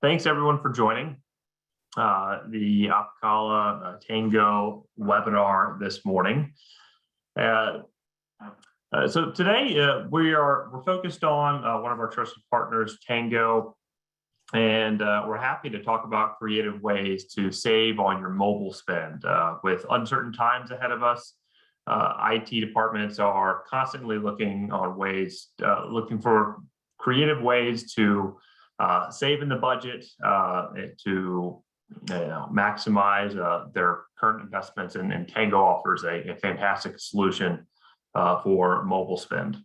Thanks everyone for joining the Opkalla Tangoe webinar this morning. So today we're focused on one of our trusted partners, Tangoe, and we're happy to talk about creative ways to save on your mobile spend. With uncertain times ahead of us, IT departments are constantly looking for creative ways to save in the budget, to maximize their current investments, and Tangoe offers a fantastic solution for mobile spend.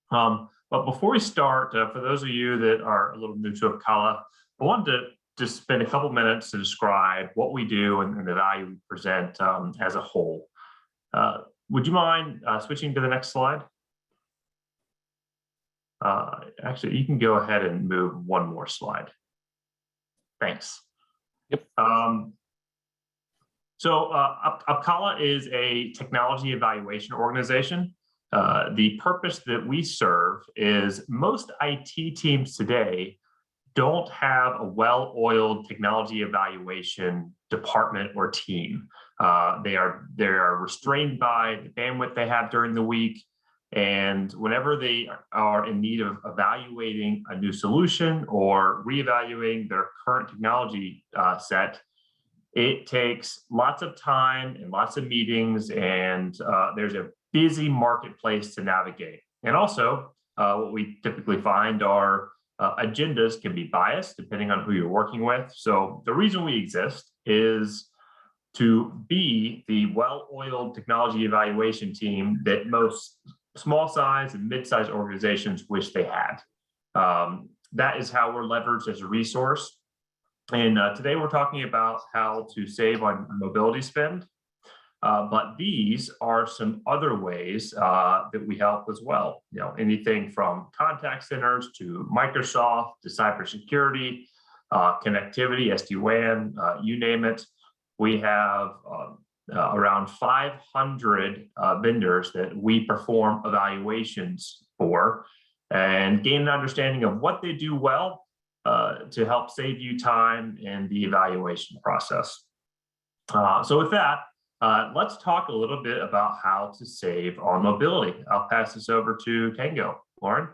But before we start, for those of you that are a little new to Opkalla, I wanted to just spend a couple minutes to describe what we do and the value we present as a whole. Would you mind switching to the next slide? Actually, you can go ahead and move one more slide. Thanks. Yep. Opkalla is a technology evaluation organization. The purpose that we serve is most IT teams today don't have a well-oiled technology evaluation department or team. They are restrained by the bandwidth they have during the week. And whenever they are in need of evaluating a new solution or reevaluating their current technology set, it takes lots of time and lots of meetings, and there's a busy marketplace to navigate. And also, what we typically find are agendas can be biased depending on who you're working with. So the reason we exist is to be the well-oiled technology evaluation team that most small size and mid-sized organizations wish they had. That is how we're leveraged as a resource. And today we're talking about how to save on mobility spend. But these are some other ways that we help as well. You know, anything from contact centers to Microsoft to cybersecurity, connectivity, SD-WAN, you name it. We have around 500 vendors that we perform evaluations for and gain an understanding of what they do well to help save you time in the evaluation process. So with that, let's talk a little bit about how to save on mobility. I'll pass this over to Tangoe. Lauren?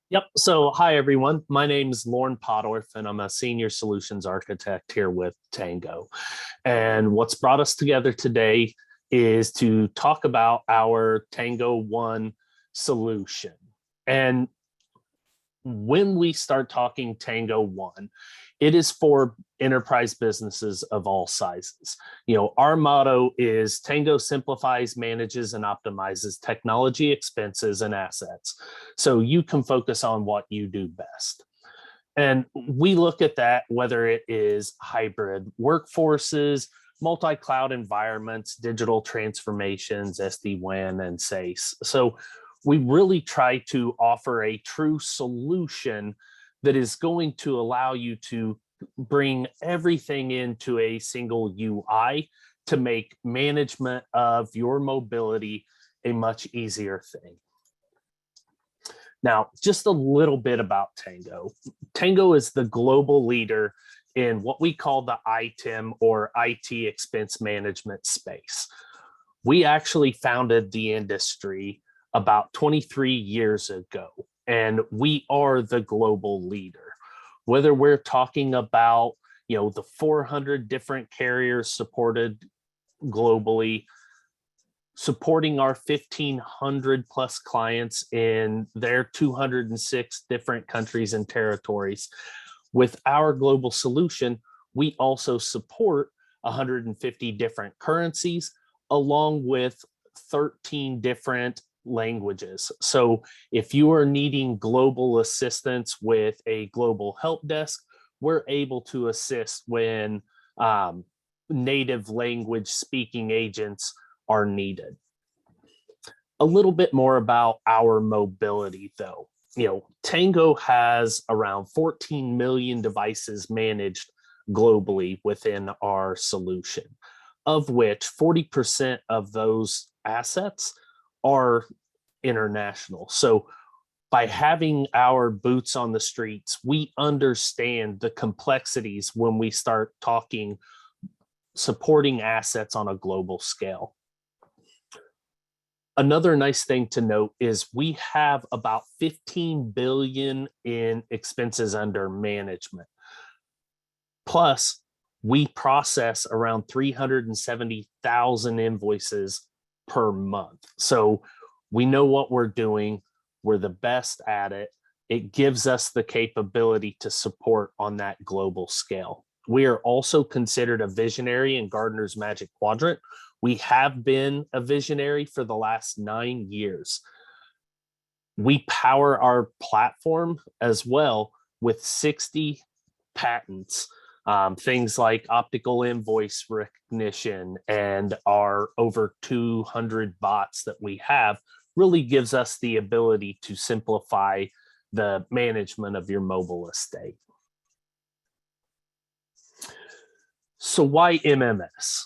Yep. So hi, everyone. My name is Lauren Podorf, and I'm a senior solutions architect here with Tangoe. And what's brought us together today is to talk about our Tangoe One solution. And when we start talking Tangoe One, it is for enterprise businesses of all sizes. You know, our motto is Tangoe simplifies, manages, and optimizes technology expenses and assets, so you can focus on what you do best. And we look at that whether it is hybrid workforces, multi-cloud environments, digital transformations, SD-WAN, and SaaS. So we really try to offer a true solution that is going to allow you to bring everything into a single UI to make management of your mobility a much easier thing. Now, just a little bit about Tangoe. Tangoe is the global leader in what we call the ITIM, or IT expense management space. We actually founded the industry about 23 years ago, and we are the global leader. Whether we're talking about, you know, the 400 different carriers supported globally, supporting our 1,500 plus clients in their 206 different countries and territories. With our global solution, we also support 150 different currencies, along with 13 different languages. So if you are needing global assistance with a global help desk, we're able to assist when native language speaking agents are needed. A little bit more about our mobility though. You know, Tangoe has around 14 million devices managed globally within our solution, of which 40% of those assets are international. So By having our boots on the streets, we understand the complexities when we start talking supporting assets on a global scale. Another nice thing to note is we have about 15 billion in expenses under management. Plus, we process around 370,000 invoices per month. So we know what we're doing. We're the best at it. It gives us the capability to support on that global scale. We are also considered a visionary in Gartner's Magic Quadrant. We have been a visionary for the last 9 years. We power our platform as well with 60 patents, things like optical invoice recognition and our over 200 bots that we have really gives us the ability to simplify the management of your mobile estate. So why MMS?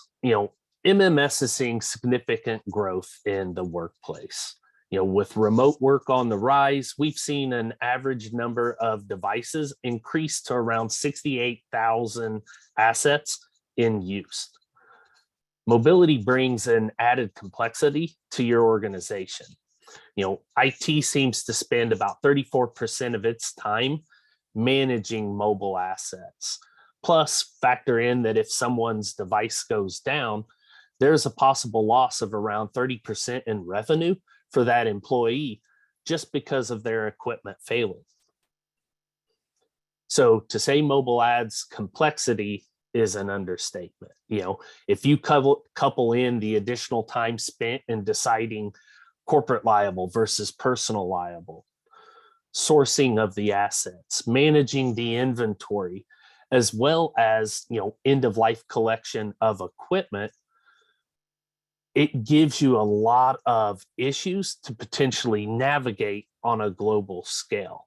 MMS is seeing significant growth in the workplace. With remote work on the rise, we've seen an average number of devices increase to around 68,000 assets in use. Mobility brings an added complexity to your organization. IT seems to spend about 34% of its time managing mobile assets. Plus, factor in that if someone's device goes down, there's a possible loss of around 30% in revenue for that employee just because of their equipment failing. So to say mobile adds complexity is an understatement. If you couple in the additional time spent in deciding corporate liable versus personal liable, sourcing of the assets, managing the inventory, as well as end of life collection of equipment, it gives you a lot of issues to potentially navigate on a global scale.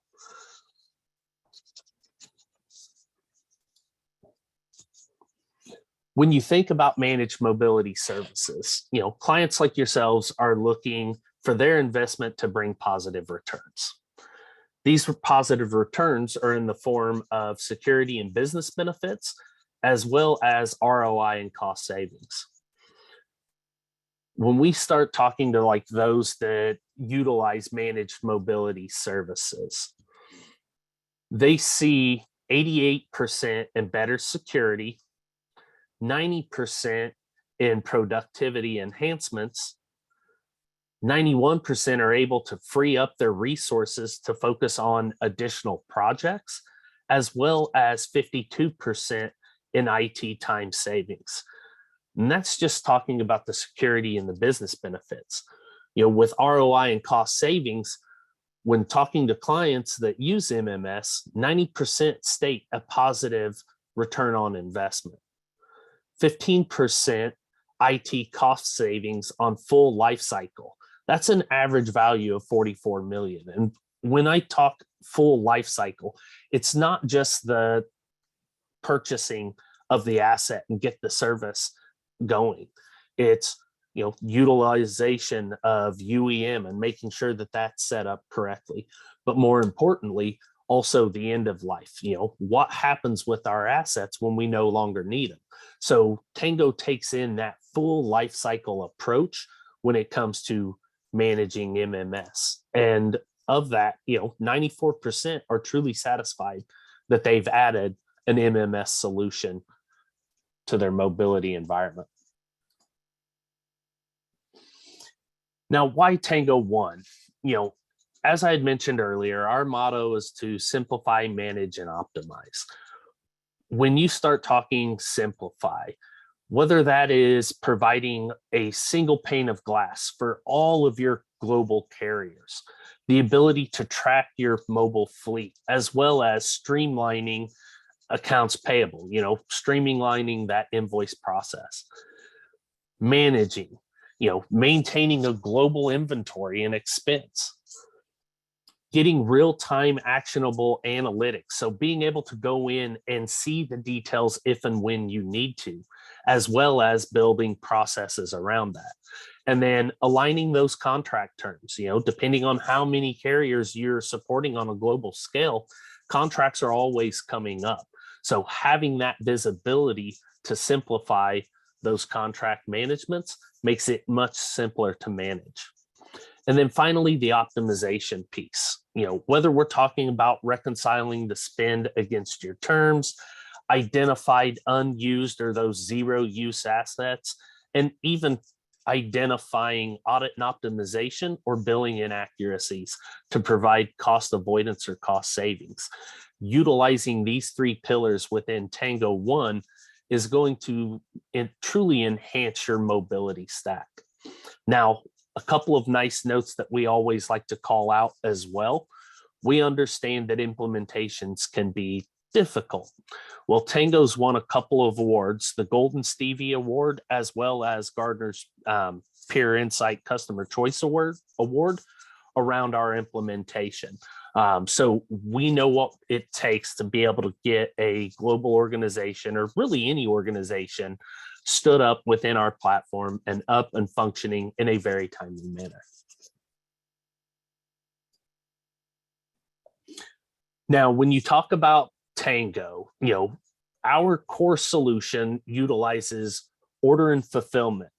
When you think about managed mobility services, clients like yourselves are looking for their investment to bring positive returns. These positive returns are in the form of security and business benefits, as well as ROI and cost savings. When we start talking to those that utilize managed mobility services, they see 88% in better security, 90% in productivity enhancements, 91% are able to free up their resources to focus on additional projects, as well as 52% in IT time savings. And that's just talking about the security and the business benefits. With ROI and cost savings, when talking to clients that use MMS, 90% state a positive return on investment. 15% IT cost savings on full life cycle. That's an average value of 44 million. And when I talk full life cycle, it's not just the purchasing of the asset and get the service going. It's utilization of UEM and making sure that that's set up correctly. But more importantly, also the end of life. What happens with our assets when we no longer need them? So Tangoe takes in that full life cycle approach when it comes to managing MMS. And of that, 94% are truly satisfied that they've added an MMS solution to their mobility environment. Now, why Tangoe One? As I had mentioned earlier, our motto is to simplify, manage, and optimize. When you start talking simplify, whether that is providing a single pane of glass for all of your global carriers, the ability to track your mobile fleet, as well as streamlining accounts payable, streamlining that invoice process, managing, maintaining a global inventory and expense, getting real-time actionable analytics. So being able to go in and see the details if and when you need to, as well as building processes around that. And then aligning those contract terms, depending on how many carriers you're supporting on a global scale, contracts are always coming up. So having that visibility to simplify those contract managements makes it much simpler to manage. And then finally, the optimization piece, whether we're talking about reconciling the spend against your terms, identified unused or those zero use assets, and even identifying audit and optimization or billing inaccuracies to provide cost avoidance or cost savings. Utilizing these three pillars within Tango One is going to truly enhance your mobility stack. Now, a couple of nice notes that we always like to call out as well. We understand that implementations can be difficult. Well, Tango's won a couple of awards, the Golden Stevie Award, as well as Gartner's Peer Insight Customer Choice Award around our implementation. So we know what it takes to be able to get a global organization, or really any organization, stood up within our platform and up and functioning in a very timely manner. Now, when you talk about Tango, our core solution utilizes order and fulfillment,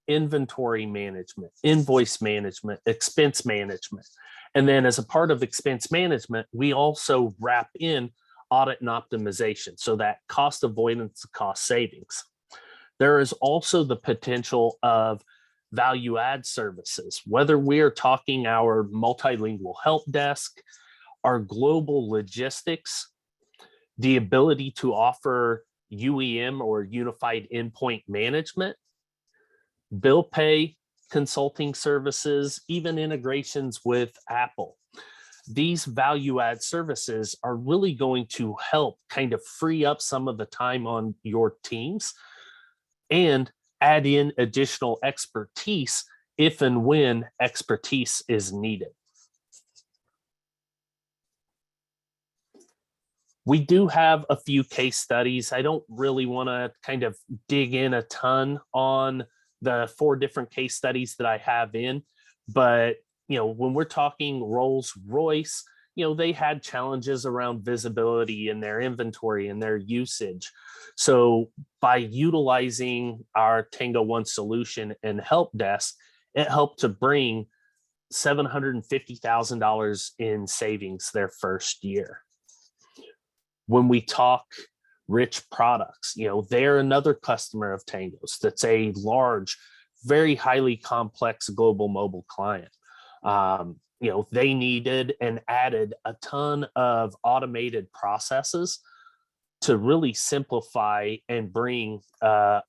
inventory management, invoice management, expense management. And then as a part of expense management, we also wrap in audit and optimization, so that cost avoidance, cost savings. There is also the potential of value add services, whether we are talking our multilingual help desk, our global logistics, the ability to offer UEM or unified endpoint management, bill pay, consulting services, even integrations with Apple. These value add services are really going to help kind of free up some of the time on your teams and add in additional expertise if and when expertise is needed. We do have a few case studies. I don't really want to kind of dig in a ton on the 4 different case studies that I have in, but when we're talking Rolls Royce, they had challenges around visibility in their inventory and their usage. So by utilizing our Tango One solution and help desk, it helped to bring $750,000 in savings their first year. When we talk Rich Products, they're another customer of Tango's that's a large, very highly complex global mobile client. They needed and added a ton of automated processes to really simplify and bring a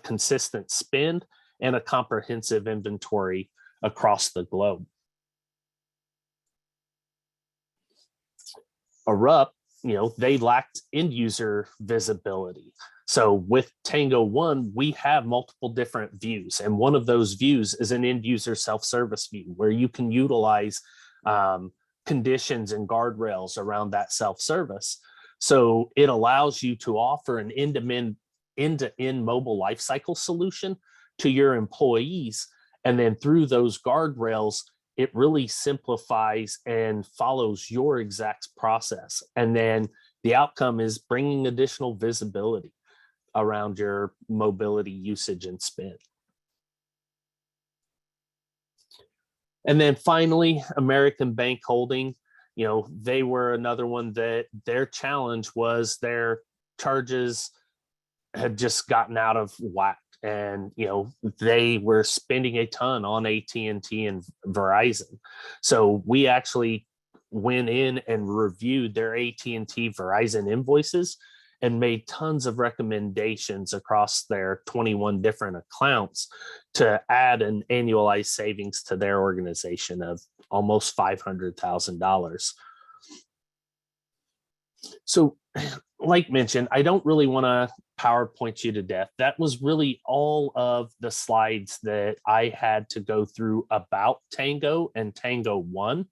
consistent spend and a comprehensive inventory across the globe. Arup, they lacked end user visibility. So with Tango One, we have multiple different views. And one of those views is an end user self-service view where you can utilize conditions and guardrails around that self-service. So it allows you to offer an end-to-end mobile lifecycle solution to your employees. And then through those guardrails, it really simplifies and follows your exact process. And then the outcome is bringing additional visibility around your mobility usage and spend. And then finally, American Bank Holding, they were another one that their challenge was their charges had just gotten out of whack. And, they were spending a ton on AT&T and Verizon. So we actually went in and reviewed their AT&T Verizon invoices and made tons of recommendations across their 21 different accounts to add an annualized savings to their organization of almost $500,000. So like mentioned, I don't really want to PowerPoint you to death. That was really all of the slides that I had to go through about Tango and Tango One.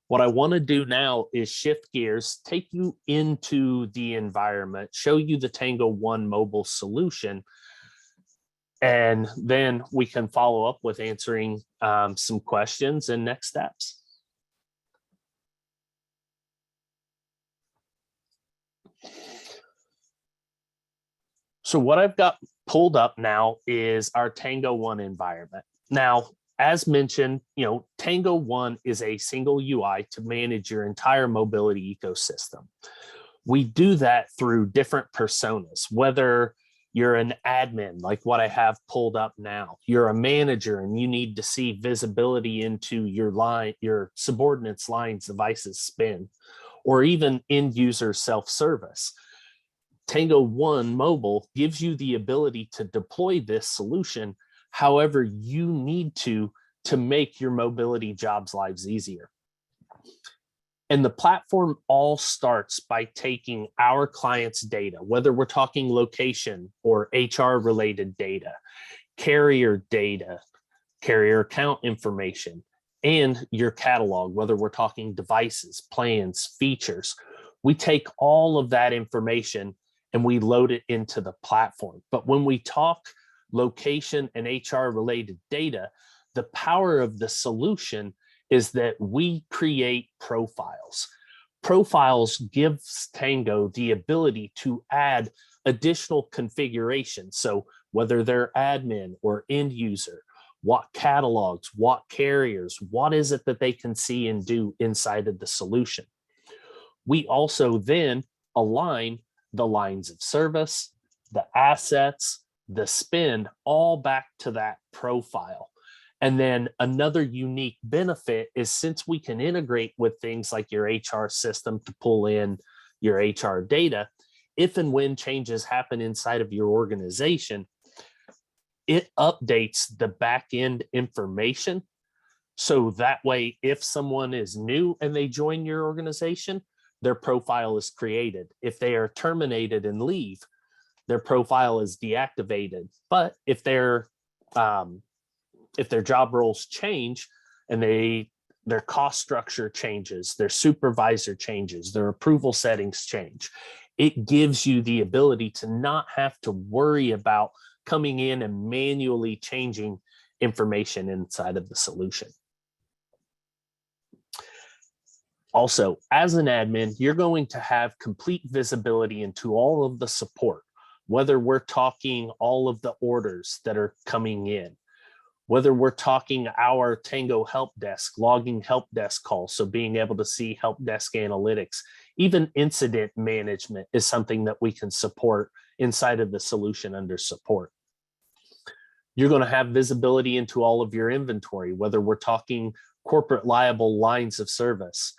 What I want to do now is shift gears, take you into the environment, show you the Tango One mobile solution, And then we can follow up with answering some questions and next steps. So what I've got pulled up now is our Tango One environment. Now, as mentioned, Tango One is a single UI to manage your entire mobility ecosystem. We do that through different personas, whether you're an admin, like what I have pulled up now, you're a manager and you need to see visibility into your subordinates' lines, devices, spin, or even end user self-service. Tango One Mobile gives you the ability to deploy this solution however you need to make your mobility jobs lives easier. And the platform all starts by taking our clients' data, whether we're talking location or HR related data, carrier account information, and your catalog, whether we're talking devices, plans, features. We take all of that information and we load it into the platform. But when we talk location and HR related data, the power of the solution is that we create profiles. Profiles gives Tango the ability to add additional configurations. So whether they're admin or end user, what catalogs, what carriers, what is it that they can see and do inside of the solution. We also then align the lines of service, the assets, the spend, all back to that profile. And then another unique benefit is since we can integrate with things like your HR system to pull in your HR data, if and when changes happen inside of your organization, it updates the back end information. So that way, if someone is new and they join your organization, their profile is created. If they are terminated and leave, their profile is deactivated. But if their job roles change and their cost structure changes, their supervisor changes, their approval settings change, it gives you the ability to not have to worry about coming in and manually changing information inside of the solution. Also, as an admin, you're going to have complete visibility into all of the support, whether we're talking all of the orders that are coming in, whether we're talking our Tango help desk, logging help desk calls, so being able to see help desk analytics, even incident management is something that we can support inside of the solution under support. You're going to have visibility into all of your inventory, whether we're talking corporate liable lines of service,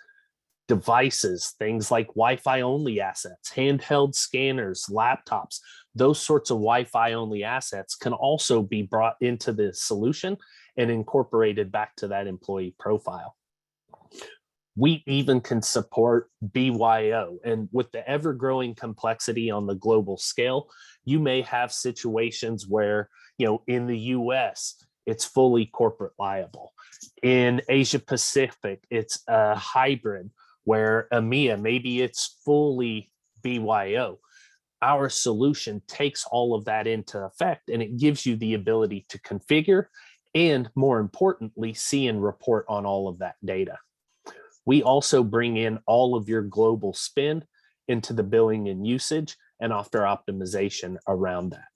devices, things like Wi-Fi only assets, handheld scanners, laptops, those sorts of Wi-Fi only assets can also be brought into the solution and incorporated back to that employee profile. We even can support BYO, and with the ever-growing complexity on the global scale, you may have situations where, in the US, it's fully corporate liable. In Asia Pacific, it's a hybrid, where EMEA, maybe it's fully BYO. Our solution takes all of that into effect, and it gives you the ability to configure and, more importantly, see and report on all of that data. We also bring in all of your global spend into the billing and usage and after optimization around that.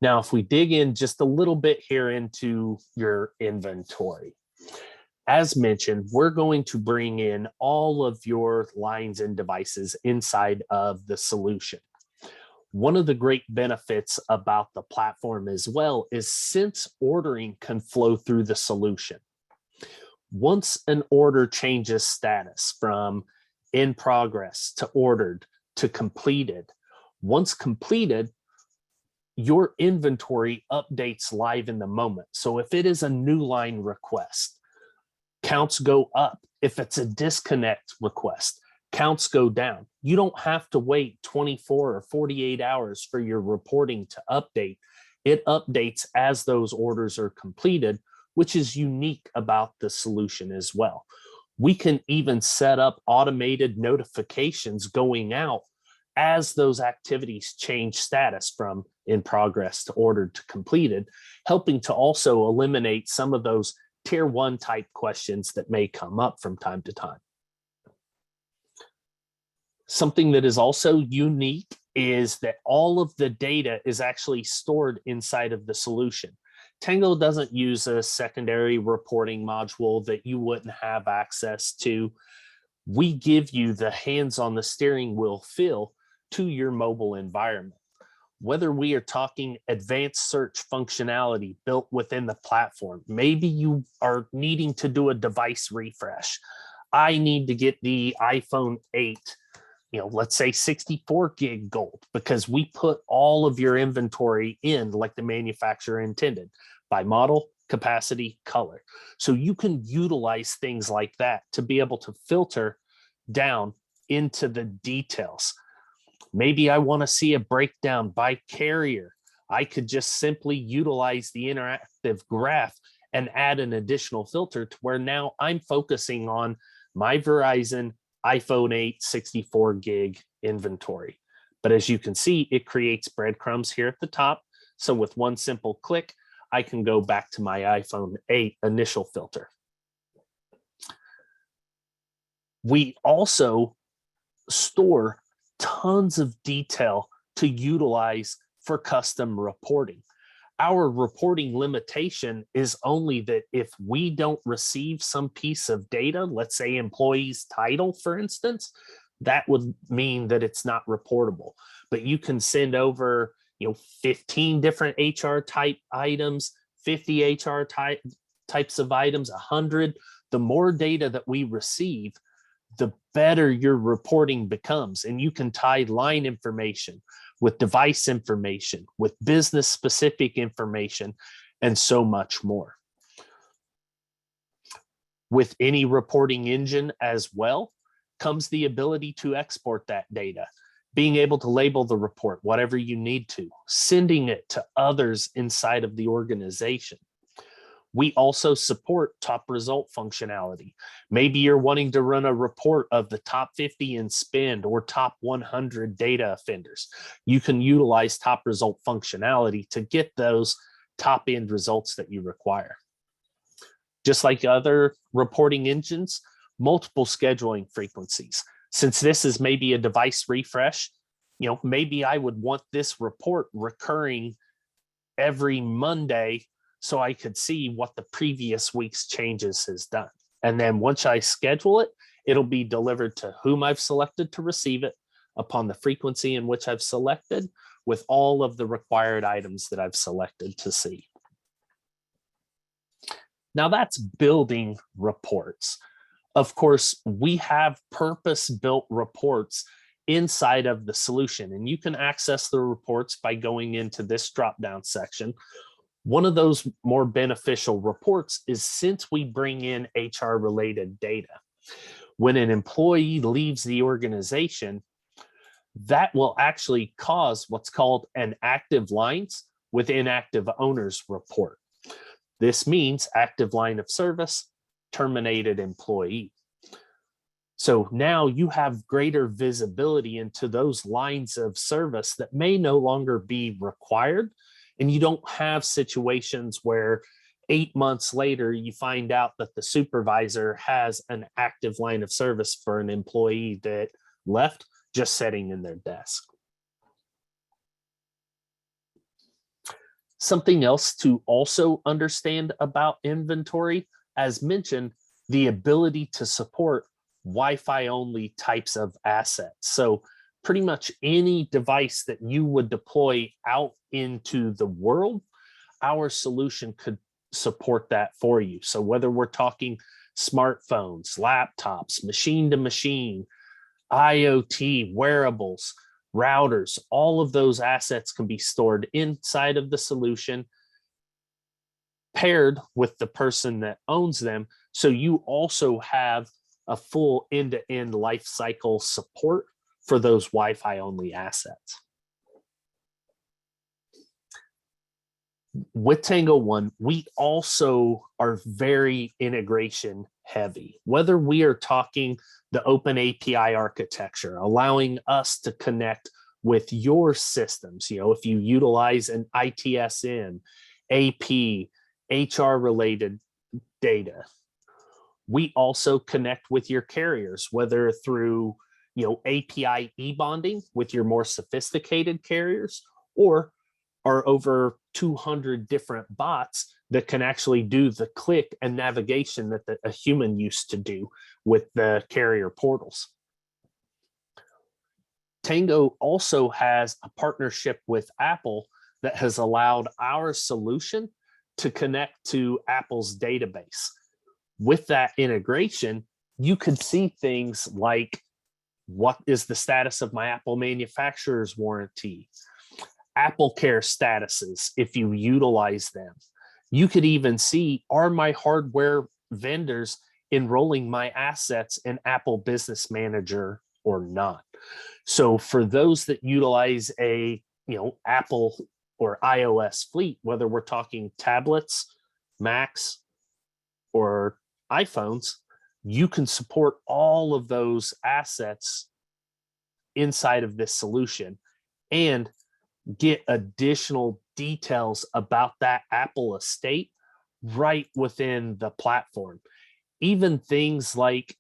Now, if we dig in just a little bit here into your inventory, as mentioned, we're going to bring in all of your lines and devices inside of the solution. One of the great benefits about the platform as well is since ordering can flow through the solution. Once an order changes status from in progress to ordered to completed, once completed, your inventory updates live in the moment. So if it is a new line request, counts go up. If it's a disconnect request, counts go down. You don't have to wait 24 or 48 hours for your reporting to update. It updates as those orders are completed, which is unique about the solution as well. We can even set up automated notifications going out as those activities change status from in progress to ordered to completed, helping to also eliminate some of those tier 1 type questions that may come up from time to time. Something that is also unique is that all of the data is actually stored inside of the solution. Tangoe doesn't use a secondary reporting module that you wouldn't have access to. We give you the hands on the steering wheel feel to your mobile environment. Whether we are talking advanced search functionality built within the platform, maybe you are needing to do a device refresh. I need to get the iPhone 8, let's say 64 gig gold, because we put all of your inventory in like the manufacturer intended by model, capacity, color. So you can utilize things like that to be able to filter down into the details. Maybe I want to see a breakdown by carrier. I could just simply utilize the interactive graph and add an additional filter to where now I'm focusing on my Verizon iPhone 8 64 gig inventory. But as you can see, it creates breadcrumbs here at the top. So with one simple click, I can go back to my iPhone 8 initial filter. We also store tons of detail to utilize for custom reporting. Our reporting limitation is only that if we don't receive some piece of data, let's say employee's title, for instance, that would mean that it's not reportable. But you can send over 15 different HR type items, 50 HR types of items, 100. The more data that we receive, the better your reporting becomes. And you can tie line information with device information, with business specific information, and so much more. With any reporting engine as well comes the ability to export that data, being able to label the report, whatever you need to, sending it to others inside of the organization. We also support top result functionality. Maybe you're wanting to run a report of the top 50 in spend or top 100 data offenders. You can utilize top result functionality to get those top end results that you require. Just like other reporting engines, multiple scheduling frequencies. Since this is maybe a device refresh, maybe I would want this report recurring every Monday so I could see what the previous week's changes has done. And then once I schedule it, it'll be delivered to whom I've selected to receive it upon the frequency in which I've selected with all of the required items that I've selected to see. Now that's building reports. Of course, we have purpose-built reports inside of the solution, and you can access the reports by going into this drop-down section. One of those more beneficial reports is since we bring in HR related data, when an employee leaves the organization, that will actually cause what's called an active lines with inactive owners report. This means active line of service, terminated employee. So now you have greater visibility into those lines of service that may no longer be required. And you don't have situations where 8 months later, you find out that the supervisor has an active line of service for an employee that left just sitting in their desk. Something else to also understand about inventory, as mentioned, the ability to support Wi-Fi only types of assets. So pretty much any device that you would deploy out into the world, our solution could support that for you. So whether we're talking smartphones, laptops, machine to machine, IoT, wearables, routers, all of those assets can be stored inside of the solution, paired with the person that owns them. So you also have a full end-to-end life cycle support for those Wi-Fi only assets. With Tangoe One, we also are very integration heavy. Whether we are talking the open API architecture, allowing us to connect with your systems, if you utilize an ITSM, AP, HR related data. We also connect with your carriers, whether through API e-bonding with your more sophisticated carriers, or our over 200 different bots that can actually do the click and navigation that a human used to do with the carrier portals. Tangoe also has a partnership with Apple that has allowed our solution to connect to Apple's database. With that integration, you could see things like, what is the status of my Apple manufacturer's warranty? Apple Care statuses, if you utilize them. You could even see, are my hardware vendors enrolling my assets in Apple Business Manager or not? So for those that utilize a Apple or iOS fleet, whether we're talking tablets, Macs, or iPhones, you can support all of those assets inside of this solution and get additional details about that Apple estate right within the platform. Even things like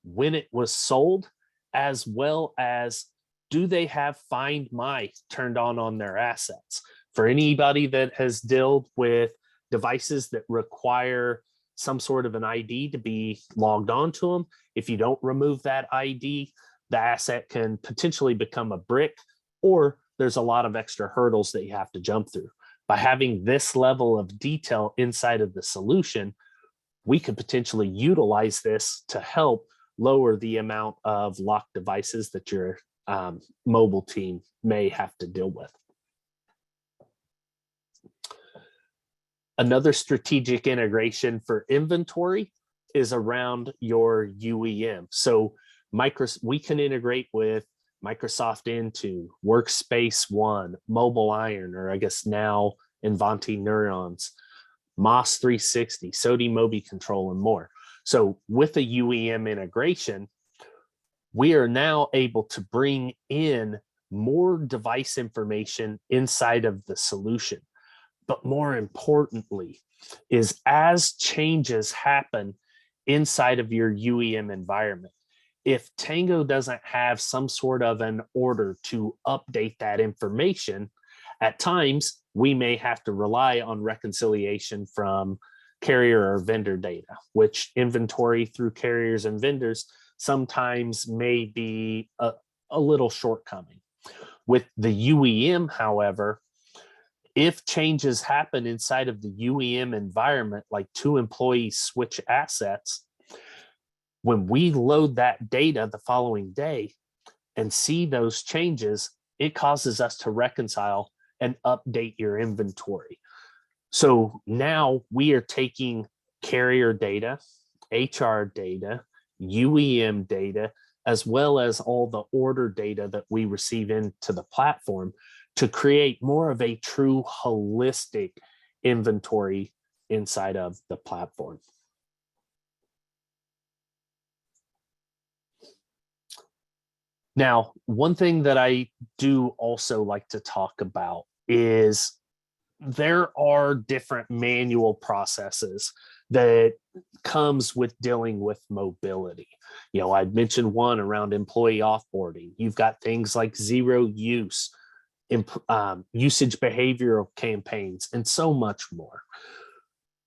when it was sold, as well as do they have Find My turned on their assets? For anybody that has dealt with devices that require some sort of an ID to be logged on to them, if you don't remove that ID, the asset can potentially become a brick, or there's a lot of extra hurdles that you have to jump through. By having this level of detail inside of the solution, we could potentially utilize this to help lower the amount of locked devices that your mobile team may have to deal with. Another strategic integration for inventory is around your UEM. So we can integrate with Microsoft Intune, Workspace ONE, Mobile Iron, or I guess now Invanti Neurons, MOS 360, SODI Mobi Control, and more. So with a UEM integration, we are now able to bring in more device information inside of the solution. But more importantly, is as changes happen inside of your UEM environment, if Tangoe doesn't have some sort of an order to update that information, at times we may have to rely on reconciliation from carrier or vendor data, which inventory through carriers and vendors sometimes may be a little shortcoming. With the UEM, however, if changes happen inside of the UEM environment, like two employees switch assets, when we load that data the following day and see those changes, it causes us to reconcile and update your inventory. So now we are taking carrier data, HR data, UEM data, as well as all the order data that we receive into the platform to create more of a true holistic inventory inside of the platform. Now, one thing that I do also like to talk about is there are different manual processes that comes with dealing with mobility. I'd mentioned one around employee offboarding. You've got things like zero use, usage behavioral campaigns, and so much more.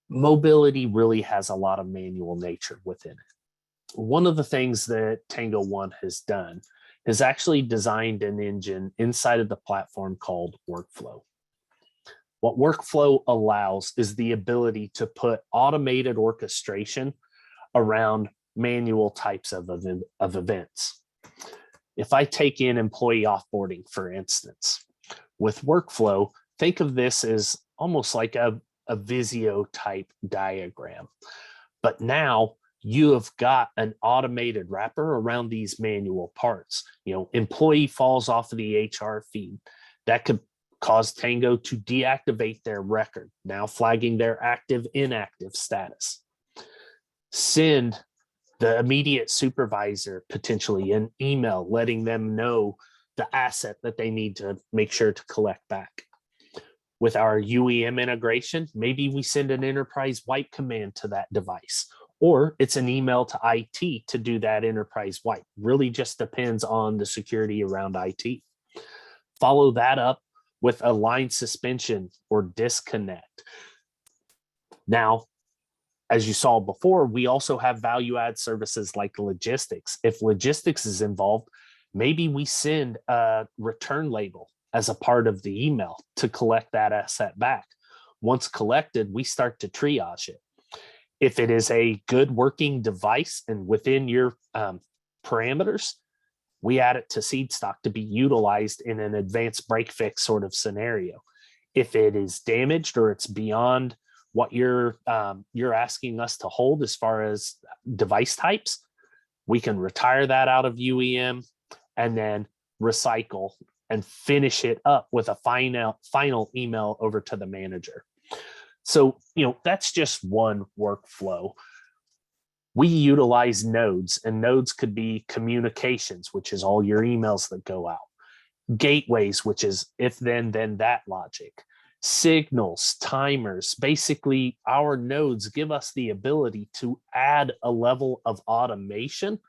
Mobility really has a lot of manual nature within it. One of the things that Tangoe One has done is actually designed an engine inside of the platform called Workflow. What Workflow allows is the ability to put automated orchestration around manual types of events. If I take in employee offboarding, for instance, with Workflow, think of this as almost like a Visio type diagram. But now you have got an automated wrapper around these manual parts. Employee falls off of the HR feed. That could cause Tangoe to deactivate their record, now flagging their active inactive status. send the immediate supervisor potentially an email letting them know the asset that they need to make sure to collect back. With our UEM integration, maybe we send an enterprise wipe command to that device, or it's an email to IT to do that enterprise wipe. Really just depends on the security around IT. Follow that up with a line suspension or disconnect. Now, as you saw before, we also have value add services like logistics. If logistics is involved, maybe we send a return label as a part of the email to collect that asset back. Once collected, we start to triage it. If it is a good working device and within your parameters, we add it to seed stock to be utilized in an advanced break fix sort of scenario. If it is damaged or it's beyond what you're asking us to hold as far as device types, we can retire that out of UEM and then recycle and finish it up with a final email over to the manager. So, that's just one workflow. We utilize nodes, and nodes could be communications, which is all your emails that go out. Gateways, which is if then that logic. Signals, timers, basically our nodes give us the ability to add a level of automation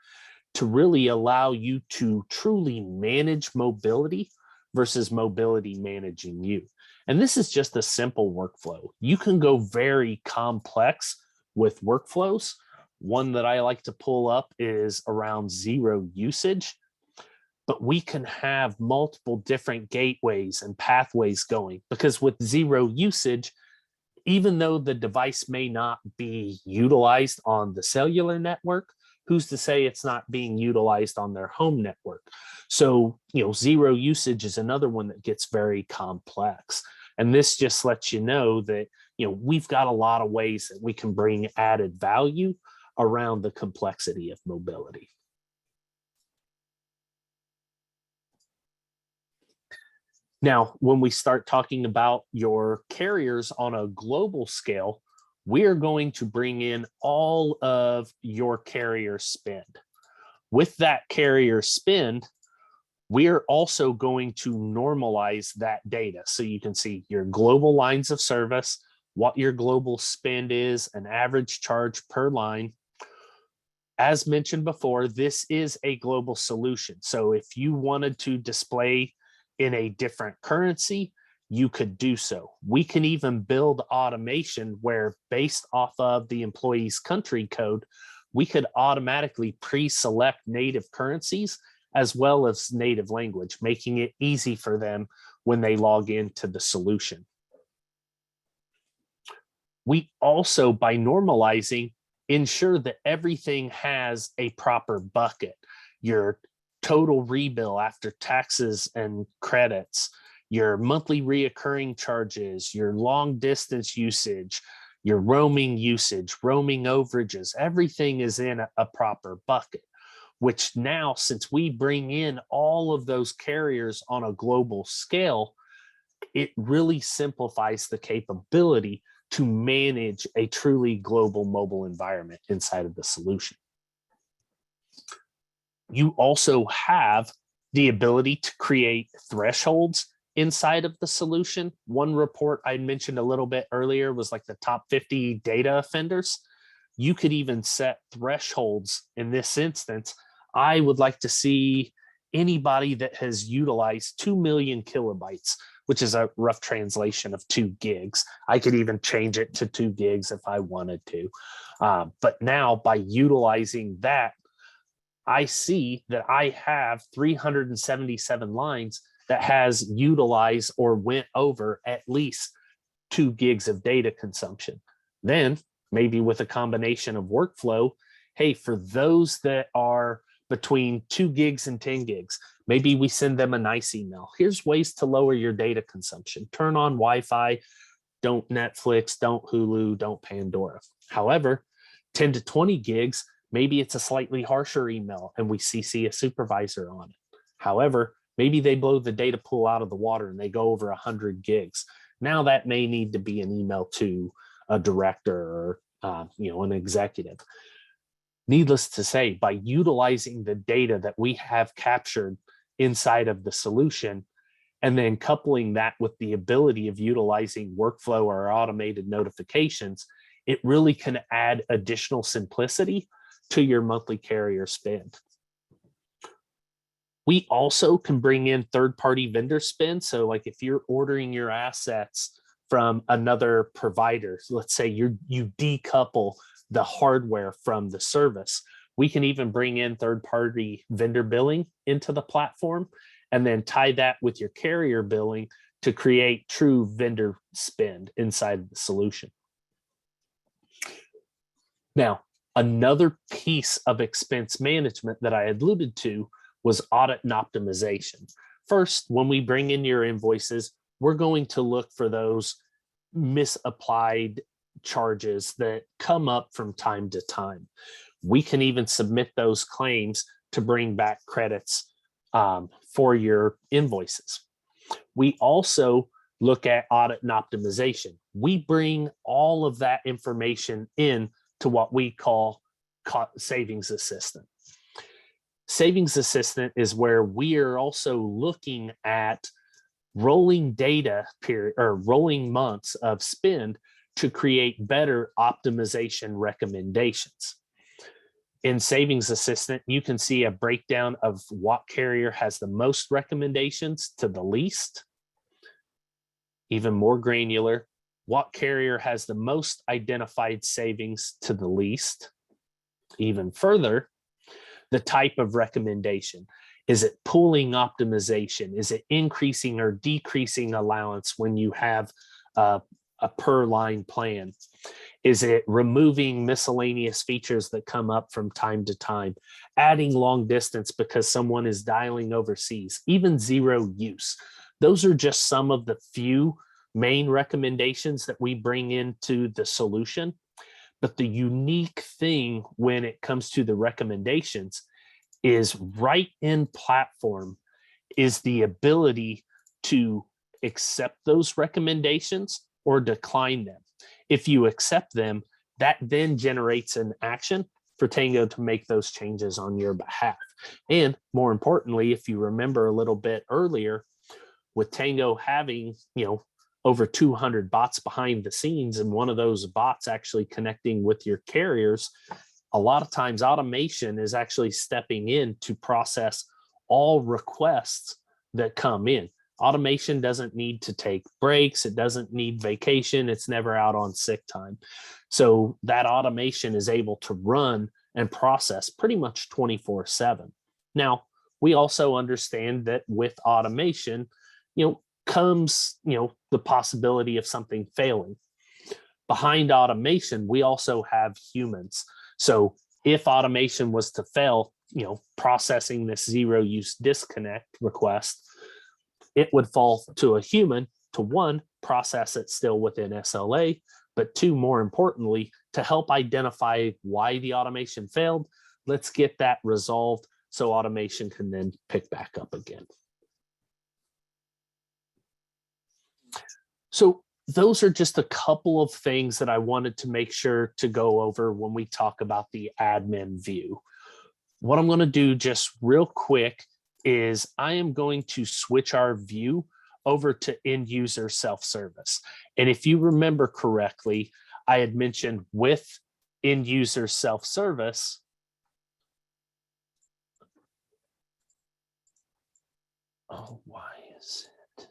to really allow you to truly manage mobility versus mobility managing you. And this is just a simple workflow. You can go very complex with workflows. One that I like to pull up is around zero usage, but we can have multiple different gateways and pathways going, because with zero usage, even though the device may not be utilized on the cellular network, who's to say it's not being utilized on their home network? So, zero usage is another one that gets very complex. And this just lets you know that, we've got a lot of ways that we can bring added value around the complexity of mobility. Now, when we start talking about your carriers on a global scale, we are going to bring in all of your carrier spend. With that carrier spend, we are also going to normalize that data. So you can see your global lines of service, what your global spend is, an average charge per line. As mentioned before, this is a global solution. So if you wanted to display in a different currency, you could do so. We can even build automation where, based off of the employee's country code, we could automatically pre-select native currencies as well as native language, making it easy for them when they log into the solution. We also, by normalizing, ensure that everything has a proper bucket. Your total rebill after taxes and credits, your monthly reoccurring charges, your long distance usage, your roaming usage, roaming overages, everything is in a proper bucket, which now, since we bring in all of those carriers on a global scale, it really simplifies the capability to manage a truly global mobile environment inside of the solution. You also have the ability to create thresholds inside of the solution. One report I mentioned a little bit earlier was like the top 50 data offenders. You could even set thresholds in this instance. I would like to see anybody that has utilized 2 million kilobytes, which is a rough translation of 2 gigs. I could even change it to 2 gigs if I wanted to. But now, by utilizing that, I see that I have 377 lines that has utilized or went over at least 2 gigs of data consumption. Then, maybe with a combination of workflow, hey, for those that are between 2 gigs and 10 gigs, maybe we send them a nice email. Here's ways to lower your data consumption. Turn on Wi-Fi, don't Netflix, don't Hulu, don't Pandora. However, 10 to 20 gigs, maybe it's a slightly harsher email and we CC a supervisor on it. However, maybe they blow the data pool out of the water and they go over 100 gigs. Now that may need to be an email to a director or an executive. Needless to say, by utilizing the data that we have captured inside of the solution, and then coupling that with the ability of utilizing workflow or automated notifications, it really can add additional simplicity to your monthly carrier spend. We also can bring in third-party vendor spend. So like if you're ordering your assets from another provider, let's say you decouple the hardware from the service, we can even bring in third-party vendor billing into the platform and then tie that with your carrier billing to create true vendor spend inside the solution. Now, another piece of expense management that I alluded to was audit and optimization. First, when we bring in your invoices, we're going to look for those misapplied charges that come up from time to time. We can even submit those claims to bring back credits for your invoices. We also look at audit and optimization. We bring all of that information in to what we call Savings Assistant. Savings Assistant is where we are also looking at rolling data period or rolling months of spend to create better optimization recommendations. In Savings Assistant, you can see a breakdown of what carrier has the most recommendations to the least. Even more granular, what carrier has the most identified savings to the least. Even further, the type of recommendation. Is it pooling optimization? Is it increasing or decreasing allowance when you have a per line plan? Is it removing miscellaneous features that come up from time to time? Adding long distance because someone is dialing overseas, even zero use. Those are just some of the few main recommendations that we bring into the solution. But the unique thing when it comes to the recommendations is right in platform is the ability to accept those recommendations or decline them. If you accept them, that then generates an action for Tangoe to make those changes on your behalf. And more importantly, if you remember a little bit earlier, with Tangoe having, over 200 bots behind the scenes, and one of those bots actually connecting with your carriers, a lot of times automation is actually stepping in to process all requests that come in. Automation doesn't need to take breaks. It doesn't need vacation. It's never out on sick time. So that automation is able to run and process pretty much 24/7. Now, we also understand that with automation, comes, the possibility of something failing. Behind automation, we also have humans. So if automation was to fail, processing this zero use disconnect request, it would fall to a human to one, process it still within SLA, but two, more importantly, to help identify why the automation failed, let's get that resolved so automation can then pick back up again. So those are just a couple of things that I wanted to make sure to go over when we talk about the admin view. What I'm going to do just real quick is I am going to switch our view over to end user self-service. And if you remember correctly, I had mentioned with end user self-service, oh, why is it?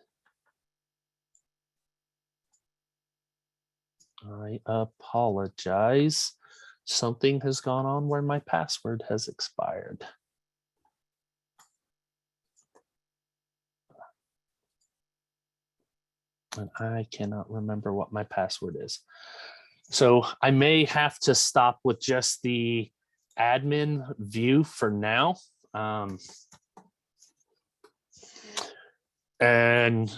I apologize. Something has gone on where my password has expired. And I cannot remember what my password is. So I may have to stop with just the admin view for now. And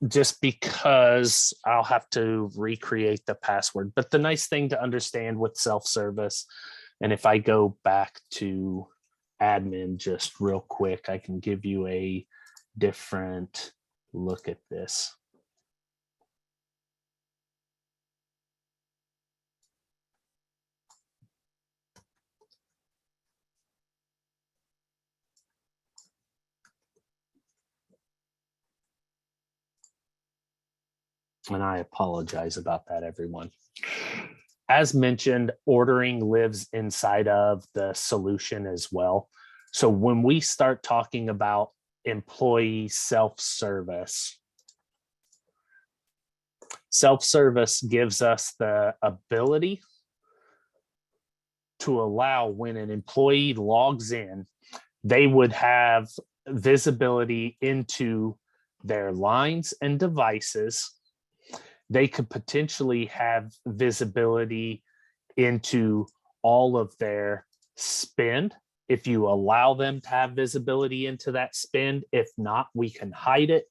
just because I'll have to recreate the password. But the nice thing to understand with self-service, and if I go back to admin just real quick, I can give you a different look at this. And I apologize about that, everyone. As mentioned, ordering lives inside of the solution as well. So when we start talking about employee self-service, self-service gives us the ability to allow when an employee logs in, they would have visibility into their lines and devices. They could potentially have visibility into all of their spend if you allow them to have visibility into that spend. If not, we can hide it.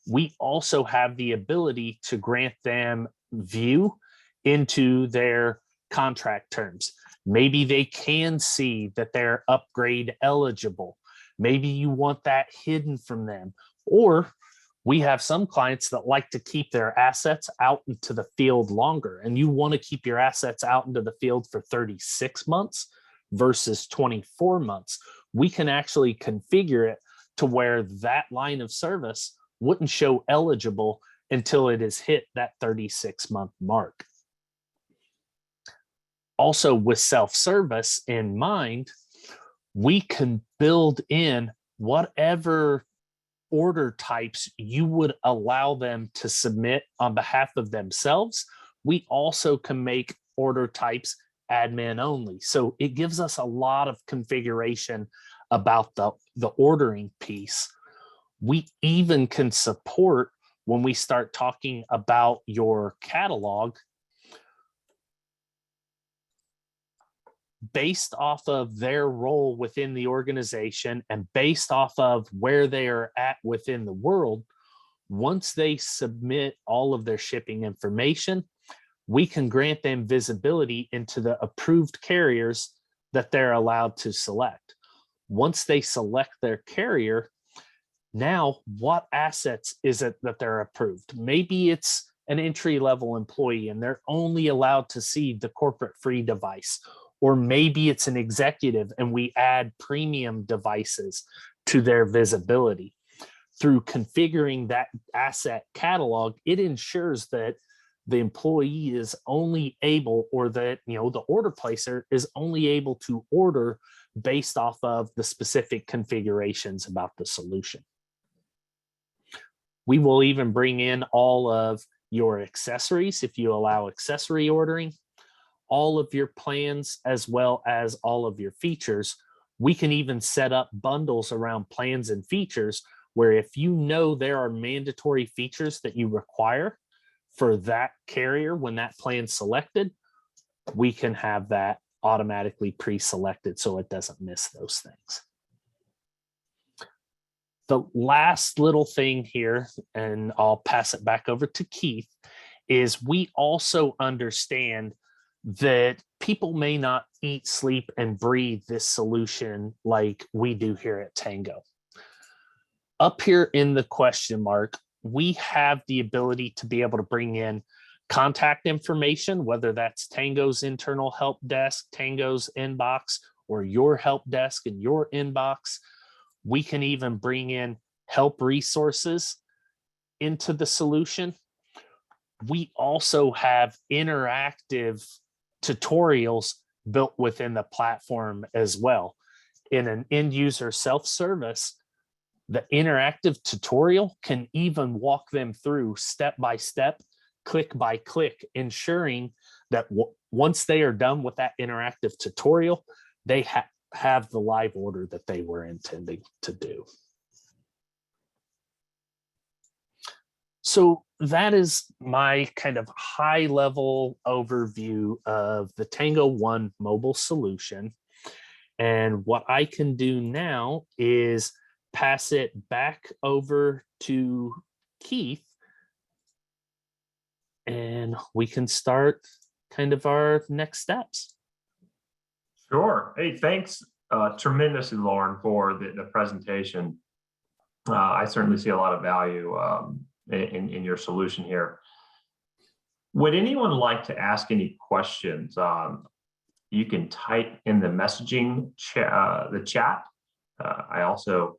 We also have the ability to grant them view into their contract terms. Maybe they can see that they're upgrade eligible. Maybe you want that hidden from them. Or we have some clients that like to keep their assets out into the field longer, and you want to keep your assets out into the field for 36 months versus 24 months. We can actually configure it to where that line of service wouldn't show eligible until it has hit that 36-month mark. Also, with self-service in mind, we can build in whatever order types you would allow them to submit on behalf of themselves. We also can make order types admin only. So it gives us a lot of configuration about the ordering piece. We even can support, when we start talking about your catalog, based off of their role within the organization and based off of where they are at within the world. Once they submit all of their shipping information, we can grant them visibility into the approved carriers that they're allowed to select. Once they select their carrier, now what assets is it that they're approved? Maybe it's an entry-level employee and they're only allowed to see the corporate free device. Or maybe it's an executive and we add premium devices to their visibility. Through configuring that asset catalog, it ensures that the employee is only able, or that, the order placer is only able to order based off of the specific configurations about the solution. We will even bring in all of your accessories if you allow accessory ordering, all of your plans, as well as all of your features. We can even set up bundles around plans and features where if you know there are mandatory features that you require for that carrier when that plan's selected, we can have that automatically pre-selected so it doesn't miss those things. The last little thing here, and I'll pass it back over to Keith, is we also understand that people may not eat, sleep, and breathe this solution like we do here at Tangoe. Up here in the question mark, we have the ability to be able to bring in contact information, whether that's Tangoe's internal help desk, Tangoe's inbox, or your help desk in your inbox. We can even bring in help resources into the solution. We also have interactive tutorials built within the platform as well. In an end user self-service, the interactive tutorial can even walk them through step by step, click by click, ensuring that once they are done with that interactive tutorial, they have the live order that they were intending to do. So that is my kind of high level overview of the Tangoe One mobile solution. And what I can do now is pass it back over to Keith, and we can start kind of our next steps. Sure. Hey, thanks tremendously, Lauren, for the presentation. I certainly see a lot of value in your solution here. Would anyone like to ask any questions? You can type in the messaging the chat. I also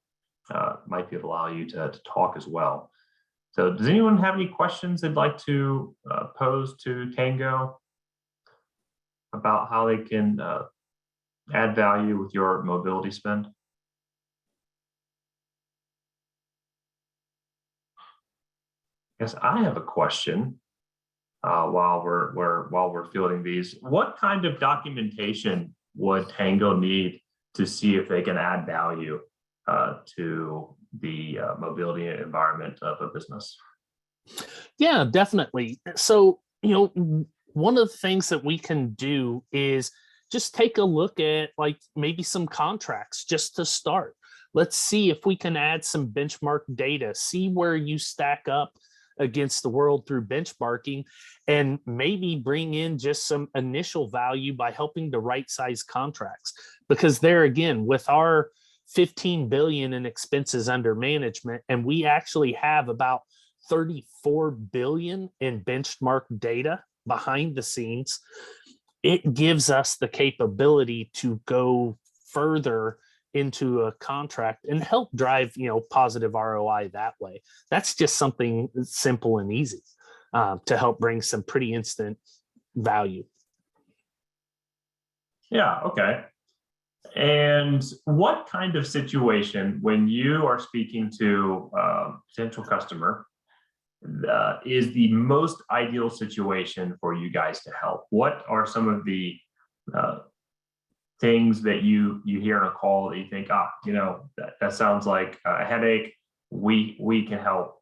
might be able to allow you to talk as well. So does anyone have any questions they'd like to pose to Tangoe about how they can add value with your mobility spend? Yes, I have a question while we're fielding these. What kind of documentation would Tangoe need to see if they can add value to the mobility environment of a business? Yeah, definitely. So, one of the things that we can do is just take a look at like maybe some contracts just to start. Let's see if we can add some benchmark data, see where you stack up against the world through benchmarking, and maybe bring in just some initial value by helping to right size contracts. Because there again, with our 15 billion in expenses under management, and we actually have about 34 billion in benchmark data behind the scenes, it gives us the capability to go further into a contract and help drive positive ROI that way. That's just something simple and easy to help bring some pretty instant value. Yeah, okay. And what kind of situation, when you are speaking to a potential customer, is the most ideal situation for you guys to help? What are some of the things that you hear on a call that you think, that sounds like a headache? We can help.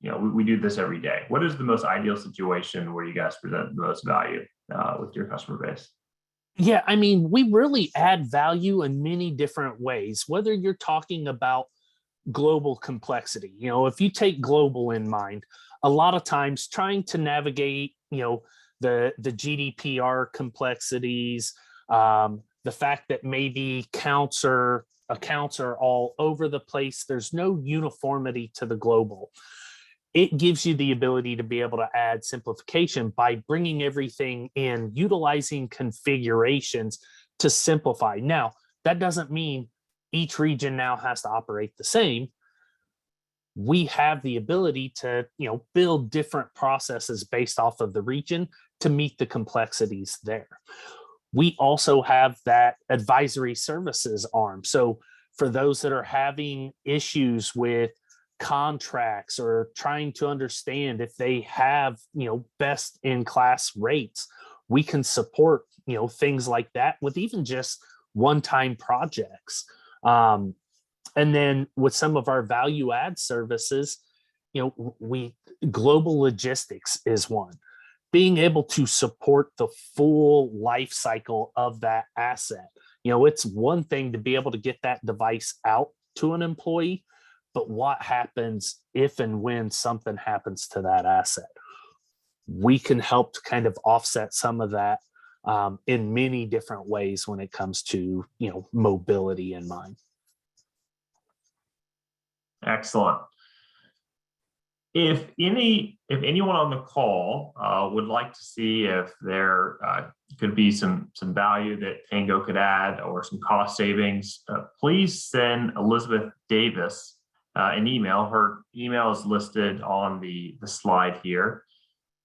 We do this every day. What is the most ideal situation where you guys present the most value with your customer base? Yeah, I mean, we really add value in many different ways, whether you're talking about global complexity. If you take global in mind, a lot of times trying to navigate, the GDPR complexities, the fact that maybe accounts are all over the place. There's no uniformity to the global. It gives you the ability to be able to add simplification by bringing everything in, utilizing configurations to simplify. Now, that doesn't mean each region now has to operate the same. We have the ability to, build different processes based off of the region to meet the complexities there. We also have that advisory services arm. So for those that are having issues with contracts or trying to understand if they have, best in class rates, we can support, things like that with even just one-time projects. And then with some of our value add services, global logistics is one. Being able to support the full life cycle of that asset. It's one thing to be able to get that device out to an employee, but what happens if and when something happens to that asset? We can help to kind of offset some of that in many different ways when it comes to, mobility in mind. Excellent. If anyone on the call would like to see if there could be some value that Tangoe could add or some cost savings, please send Elizabeth Davis an email. Her email is listed on the slide here,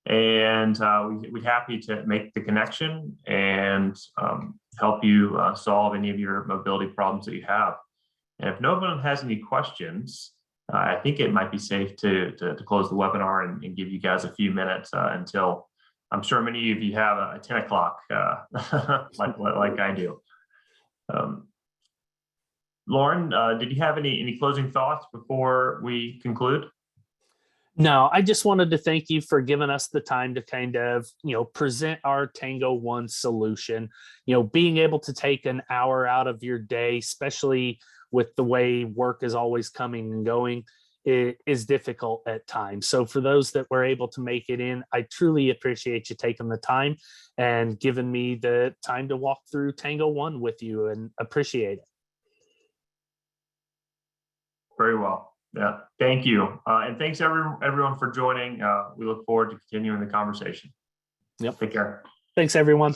and we'd be happy to make the connection and help you solve any of your mobility problems that you have. And if no one has any questions, I think it might be safe to close the webinar and give you guys a few minutes until I'm sure many of you have a 10 o'clock like I do. Lauren, did you have any closing thoughts before we conclude? No, I just wanted to thank you for giving us the time to kind of, present our Tangoe One solution. Being able to take an hour out of your day, especially with the way work is always coming and going, it is difficult at times. So for those that were able to make it in, I truly appreciate you taking the time and giving me the time to walk through Tangoe One with you, and appreciate it. Very well. Yeah, thank you. And thanks everyone for joining. We look forward to continuing the conversation. Yep. Take care. Thanks, everyone.